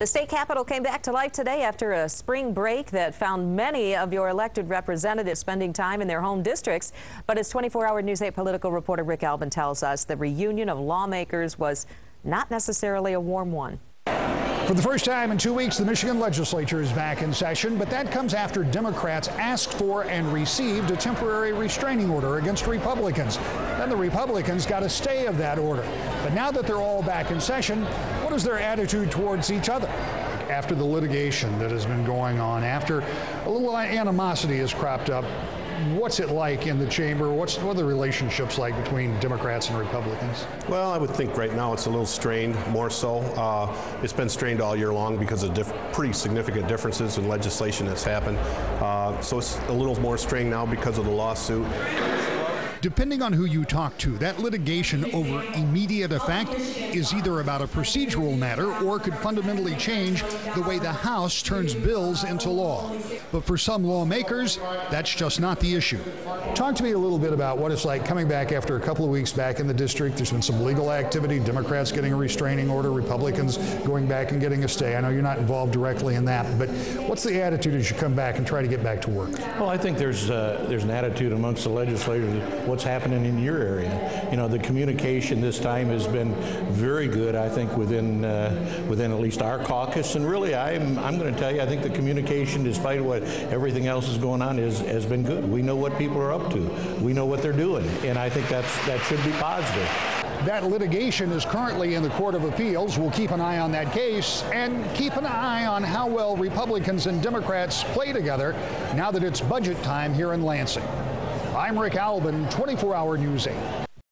The state capitol came back to life today after a spring break that found many of your elected representatives spending time in their home districts. But as 24-hour News 8 political reporter Rick Albin tells us, the reunion of lawmakers was not necessarily a warm one. For the first time in 2 weeks, the Michigan legislature is back in session, but that comes after Democrats asked for and received a temporary restraining order against Republicans. Then the Republicans got a stay of that order. But now that they're all back in session, what is their attitude towards each other? After the litigation that has been going on, after a little animosity has cropped up, what's it like in the chamber? What are the relationships like between Democrats and Republicans? Well, I would think right now it's a little strained, more so. It's been strained all year long because of pretty significant differences in legislation that's happened. So it's a little more strained now because of the lawsuit. Depending on who you talk to, that litigation over immediate effect is either about a procedural matter or could fundamentally change the way the House turns bills into law. But for some lawmakers, that's just not the issue. Talk to me a little bit about what it's like coming back after a couple of weeks back in the district. There's been some legal activity, Democrats getting a restraining order, Republicans going back and getting a stay. I know you're not involved directly in that, but what's the attitude as you come back and try to get back to work? Well, I think there's an attitude amongst the legislators what's happening in your area. You know, the communication this time has been very good, I think, within at least our caucus. And really, I'm going to tell you, I think the communication, despite what everything else is going on, has been good. We know what people are up to. We know what they're doing. And I think that should be positive. That litigation is currently in the Court of Appeals. We'll keep an eye on that case and keep an eye on how well Republicans and Democrats play together now that it's budget time here in Lansing. I'm Rick Albin, 24-hour News 8.